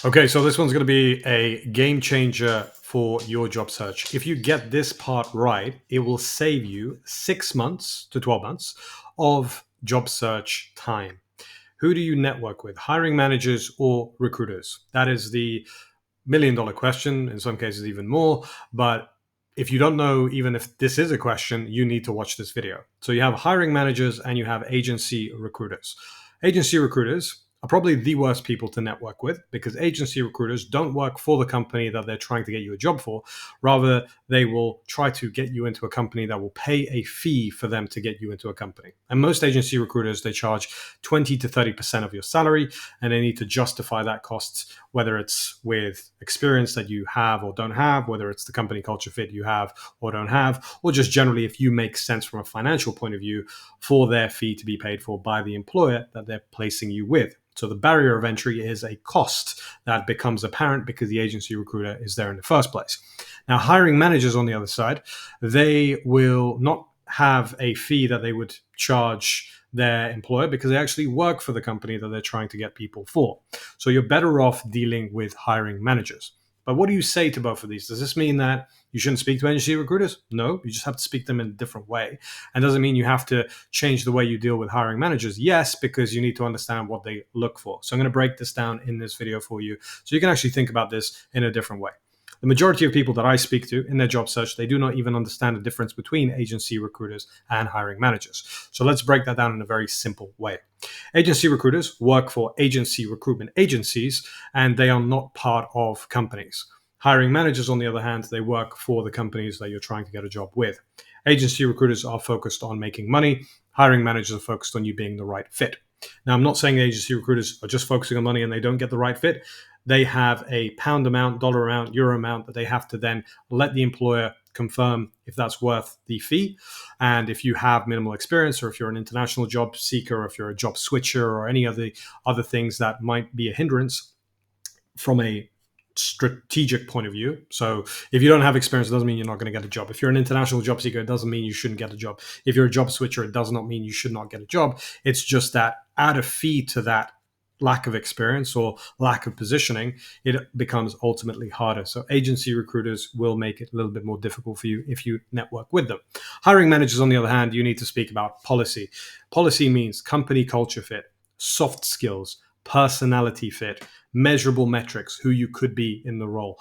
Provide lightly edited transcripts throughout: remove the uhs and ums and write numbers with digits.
Okay, so this one's going to be a game changer for your job search. If you get this part right, it will save you 6 months to 12 months of job search time. Who do you network with? Hiring managers or recruiters? That is the $1 million question, in some cases, even more. But if you don't know, even if this is a question, you need to watch this video. So you have hiring managers and you have agency recruiters. Agency recruiters are probably the worst people to network with because agency recruiters don't work for the company that they're trying to get you a job for. Rather, they will try to get you into a company that will pay a fee for them to get you into a company. And most agency recruiters, they charge 20 to 30% of your salary, and they need to justify that cost, whether it's with experience that you have or don't have, whether it's the company culture fit you have or don't have, or just generally if you make sense from a financial point of view for their fee to be paid for by the employer that they're placing you with. So the barrier of entry is a cost that becomes apparent because the agency recruiter is there in the first place. Now, hiring managers on the other side, they will not have a fee that they would charge their employer because they actually work for the company that they're trying to get people for. So you're better off dealing with hiring managers. But what do you say to both of these? Does this mean that you shouldn't speak to agency recruiters? No, you just have to speak to them in a different way. And doesn't mean you have to change the way you deal with hiring managers. Yes, because you need to understand what they look for. So I'm going to break this down in this video for you so you can actually think about this in a different way. The majority of people that I speak to in their job search, they do not even understand the difference between agency recruiters and hiring managers. So let's break that down in a very simple way. Agency recruiters work for agency recruitment agencies, and they are not part of companies. Hiring managers, on the other hand, they work for the companies that you're trying to get a job with. Agency recruiters are focused on making money. Hiring managers are focused on you being the right fit. Now, I'm not saying agency recruiters are just focusing on money and they don't get the right fit. They have a pound amount, dollar amount, euro amount that they have to then let the employer confirm if that's worth the fee. And if you have minimal experience, or if you're an international job seeker, or if you're a job switcher, or any of the other things that might be a hindrance from a strategic point of view. So if you don't have experience, it doesn't mean you're not going to get a job. If you're an international job seeker, it doesn't mean you shouldn't get a job. If you're a job switcher, it does not mean you should not get a job. It's just that add a fee to that lack of experience or lack of positioning, it becomes ultimately harder. So agency recruiters will make it a little bit more difficult for you if you network with them. Hiring managers, on the other hand, you need to speak about policy. Policy means company culture fit, soft skills, personality fit, measurable metrics, who you could be in the role,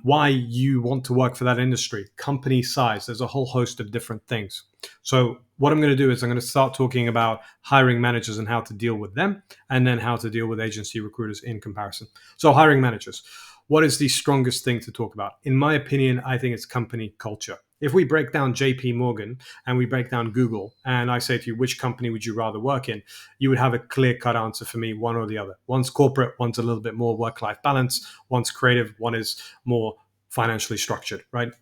why you want to work for that industry, company size. There's a whole host of different things. So what I'm going to do is I'm going to start talking about hiring managers and how to deal with them, and then how to deal with agency recruiters in comparison. So hiring managers, what is the strongest thing to talk about? In my opinion, I think it's company culture. If we break down JP Morgan and we break down Google, and I say to you, which company would you rather work in? You would have a clear-cut answer for me, one or the other. One's corporate, one's a little bit more work-life balance, one's creative, one is more financially structured, right?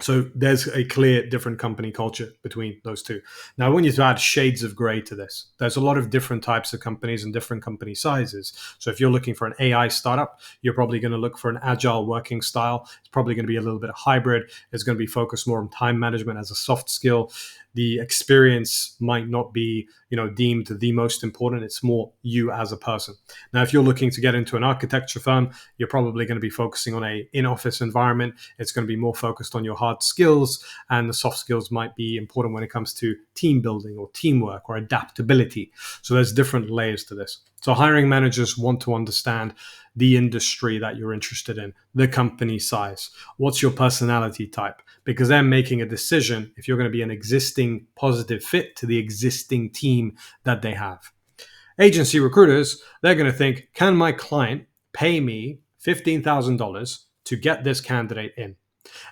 So there's a clear different company culture between those two. Now, I want you to add shades of gray to this. There's a lot of different types of companies and different company sizes. So if you're looking for an AI startup, you're probably going to look for an agile working style. It's probably going to be a little bit of hybrid. It's going to be focused more on time management as a soft skill. The experience might not be, deemed the most important. It's more you as a person. Now, if you're looking to get into an architecture firm, you're probably going to be focusing on a in-office environment. It's going to be more focused on your hard skills, and the soft skills might be important when it comes to team building or teamwork or adaptability. So there's different layers to this. So hiring managers want to understand the industry that you're interested in, the company size, what's your personality type, because they're making a decision if you're going to be an existing positive fit to the existing team that they have. Agency recruiters, they're going to think, can my client pay me $15,000 to get this candidate in?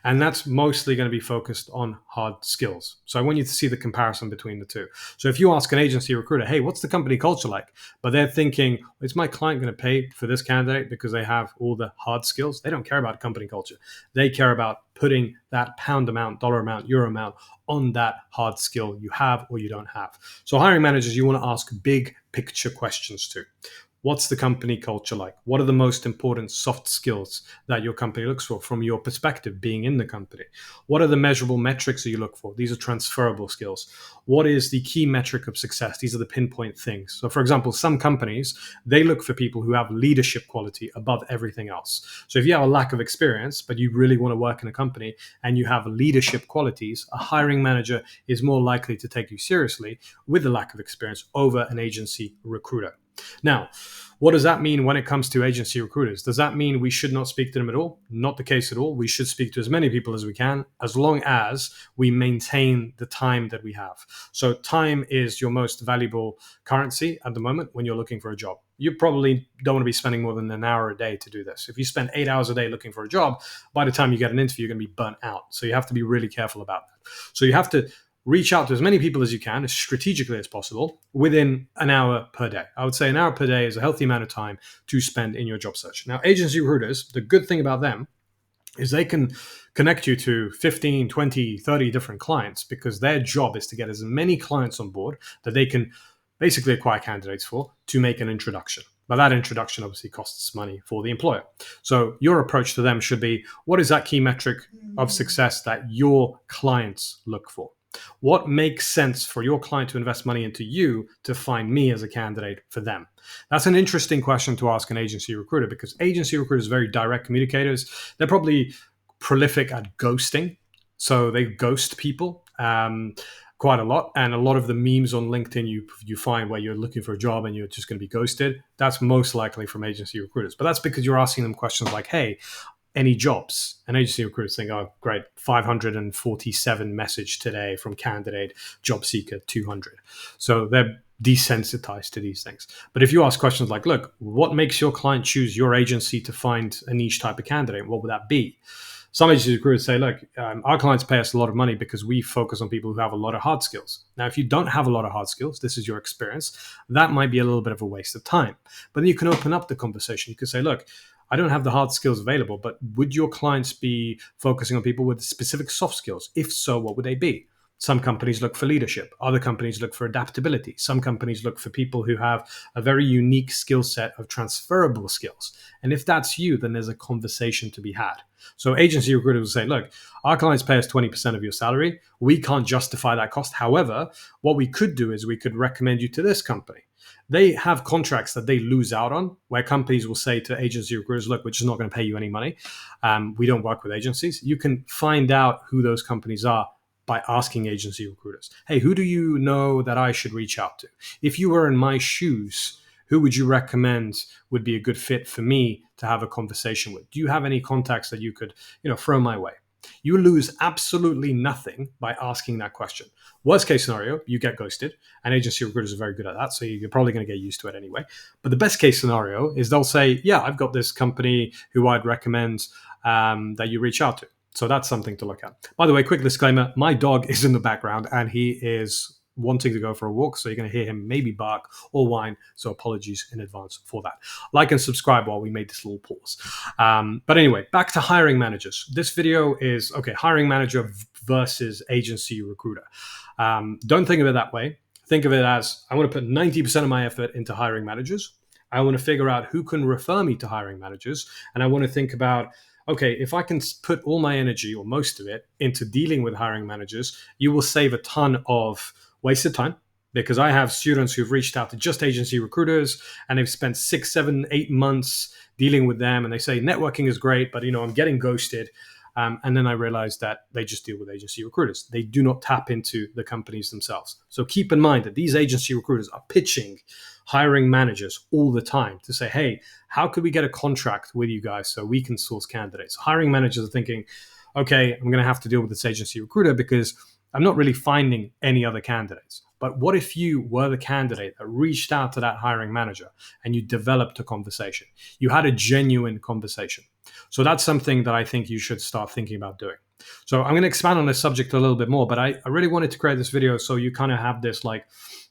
And that's mostly going to be focused on hard skills. So I want you to see the comparison between the two. So if you ask an agency recruiter, hey, what's the company culture like? But they're thinking, is my client going to pay for this candidate because they have all the hard skills? They don't care about company culture. They care about putting that pound amount, dollar amount, euro amount on that hard skill you have or you don't have. So hiring managers, you want to ask big picture questions to. What's the company culture like? What are the most important soft skills that your company looks for from your perspective, being in the company? What are the measurable metrics that you look for? These are transferable skills. What is the key metric of success? These are the pinpoint things. So, for example, some companies, they look for people who have leadership quality above everything else. So if you have a lack of experience, but you really want to work in a company and you have leadership qualities, a hiring manager is more likely to take you seriously with the lack of experience over an agency recruiter. Now, what does that mean when it comes to agency recruiters? Does that mean we should not speak to them at all? Not the case at all. We should speak to as many people as we can, as long as we maintain the time that we have. So time is your most valuable currency at the moment when you're looking for a job. You probably don't want to be spending more than an hour a day to do this. If you spend 8 hours a day looking for a job, by the time you get an interview, you're going to be burnt out. So you have to be really careful about that. So you have to reach out to as many people as you can, as strategically as possible, within an hour per day. I would say an hour per day is a healthy amount of time to spend in your job search. Now, agency recruiters, the good thing about them is they can connect you to 15, 20, 30 different clients, because their job is to get as many clients on board that they can basically acquire candidates for to make an introduction. But that introduction obviously costs money for the employer. So your approach to them should be, what is that key metric of success that your clients look for? What makes sense for your client to invest money into you to find me as a candidate for them? That's an interesting question to ask an agency recruiter, because agency recruiters are very direct communicators. They're probably prolific at ghosting. So they ghost people quite a lot. And a lot of the memes on LinkedIn you find where you're looking for a job and you're just going to be ghosted, that's most likely from agency recruiters. But that's because you're asking them questions like, hey, any jobs? And agency recruiters think, oh, great, 547 message today from candidate, job seeker 200. So they're desensitized to these things. But if you ask questions like, look, what makes your client choose your agency to find a niche type of candidate? What would that be? Some agency recruiters say, look, our clients pay us a lot of money because we focus on people who have a lot of hard skills. Now, if you don't have a lot of hard skills, this is your experience, that might be a little bit of a waste of time. But then you can open up the conversation. You could say, look, I don't have the hard skills available, but would your clients be focusing on people with specific soft skills? If so, what would they be? Some companies look for leadership. Other companies look for adaptability. Some companies look for people who have a very unique skill set of transferable skills. And if that's you, then there's a conversation to be had. So agency recruiters will say, look, our clients pay us 20% of your salary. We can't justify that cost. However, what we could do is we could recommend you to this company. They have contracts that they lose out on, where companies will say to agency recruiters, look, we're just not going to pay you any money. We don't work with agencies. You can find out who those companies are by asking agency recruiters, hey, who do you know that I should reach out to? If you were in my shoes, who would you recommend would be a good fit for me to have a conversation with? Do you have any contacts that you could, throw my way? You lose absolutely nothing by asking that question. Worst case scenario, you get ghosted, and agency recruiters are very good at that, so you're probably going to get used to it anyway. But the best case scenario is they'll say, yeah, I've got this company who I'd recommend that you reach out to. So that's something to look at. By the way, quick disclaimer, my dog is in the background and he is wanting to go for a walk, so you're going to hear him maybe bark or whine, so apologies in advance for that. Like and subscribe while we made this little pause. But anyway, back to hiring managers. This video is, okay, hiring manager versus agency recruiter. Don't think of it that way. Think of it as, I want to put 90% of my effort into hiring managers. I want to figure out who can refer me to hiring managers, and I want to think about, okay, if I can put all my energy or most of it into dealing with hiring managers, you will save a ton of wasted time, because I have students who've reached out to just agency recruiters and they've spent 6, 7, 8 months dealing with them. And they say, networking is great, but I'm getting ghosted. And then I realized that they just deal with agency recruiters. They do not tap into the companies themselves. So keep in mind that these agency recruiters are pitching hiring managers all the time to say, hey, how could we get a contract with you guys so we can source candidates? Hiring managers are thinking, okay, I'm going to have to deal with this agency recruiter because I'm not really finding any other candidates. But what if you were the candidate that reached out to that hiring manager and you developed a conversation? You had a genuine conversation. So that's something that I think you should start thinking about doing. So I'm going to expand on this subject a little bit more, but I really wanted to create this video so you kind of have this like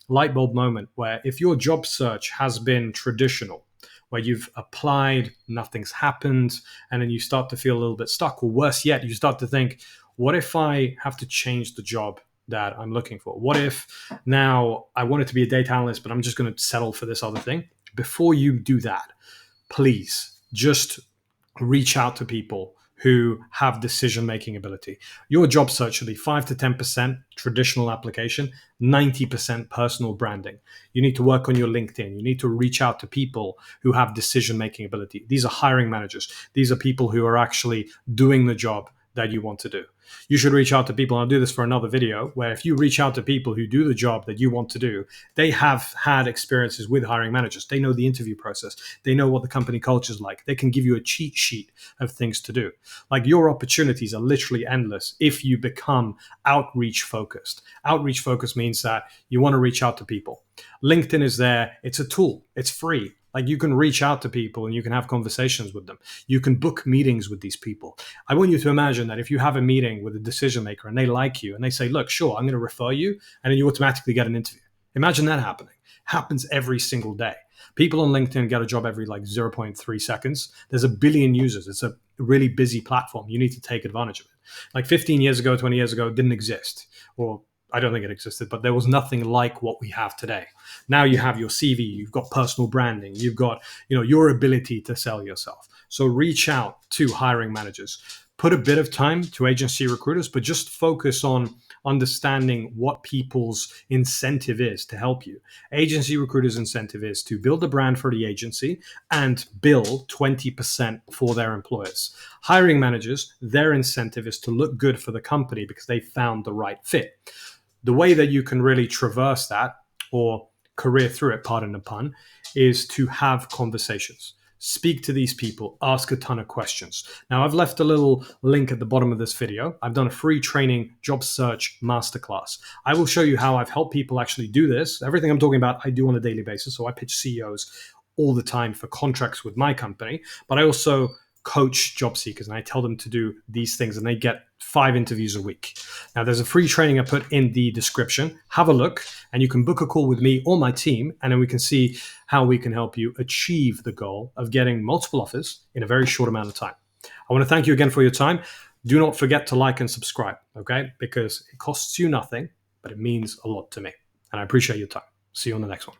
light bulb moment where if your job search has been traditional, where you've applied, nothing's happened, and then you start to feel a little bit stuck, or worse yet, you start to think, what if I have to change the job that I'm looking for? What if now I wanted to be a data analyst, but I'm just going to settle for this other thing? before you do that, please just reach out to people who have decision-making ability. Your job search should be 5 to 10% traditional application, 90% personal branding. You need to work on your LinkedIn. You need to reach out to people who have decision-making ability. These are hiring managers. These are people who are actually doing the job that you want to do. You should reach out to people, and I'll do this for another video, where if you reach out to people who do the job that you want to do, they have had experiences with hiring managers. They know the interview process. They know what the company culture is like. They can give you a cheat sheet of things to do. Like, your opportunities are literally endless if you become outreach focused. Outreach focused means that you want to reach out to people. LinkedIn is there. It's a tool. It's free. Like, you can reach out to people and you can have conversations with them. You can book meetings with these people. I want you to imagine that if you have a meeting with a decision maker and they like you and they say, look, sure, I'm going to refer you, and then you automatically get an interview. Imagine that happening. Happens every single day. People on LinkedIn get a job every like 0.3 seconds. There's a billion users. It's a really busy platform. You need to take advantage of it. Like 15 years ago, 20 years ago, it didn't exist. Or I don't think it existed, but there was nothing like what we have today. Now you have your CV, you've got personal branding, you've got, your ability to sell yourself. So reach out to hiring managers. Put a bit of time to agency recruiters, but just focus on understanding what people's incentive is to help you. Agency recruiters' incentive is to build a brand for the agency and bill 20% for their employers. Hiring managers, their incentive is to look good for the company because they found the right fit. The way that you can really traverse that, or career through it, pardon the pun, is to have conversations. Speak to these people, ask a ton of questions. Now, I've left a little link at the bottom of this video. I've done a free training job search masterclass. I will show you how I've helped people actually do this. Everything I'm talking about, I do on a daily basis. So I pitch CEOs all the time for contracts with my company, but I also coach job seekers and I tell them to do these things, and they get 5 interviews a week. Now, there's a free training I put in the description. Have a look and you can book a call with me or my team, and then we can see how we can help you achieve the goal of getting multiple offers in a very short amount of time. I want to thank you again for your time. Do not forget to like and subscribe, okay? Because it costs you nothing, but it means a lot to me. And I appreciate your time. See you on the next one.